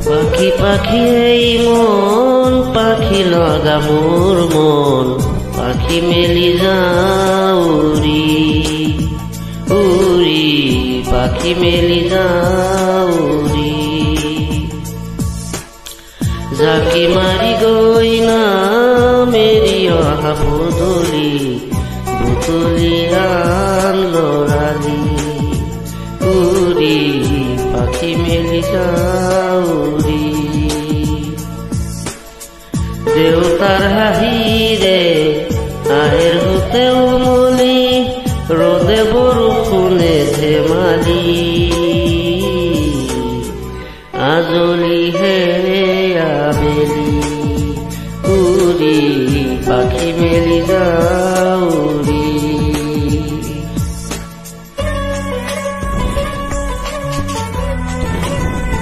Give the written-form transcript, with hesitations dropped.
পাখি পাখি এই মন পাখি লগা মোৰ মন পাখি মেলি যাও উৰি উৰি পাখি মেলি যাও উৰি জাকি মাৰি গৈ না মেৰি অহা বদলি বুটলি আন লৰালি উৰি পাখি মেলি যাও উৰি দেউতাৰ হাঁহিৰে আহেৰ হতে উমলি ৰদে বৰষুণে ধেমালি আজলি হে আবেলি উৰি পাখি মেলি যাও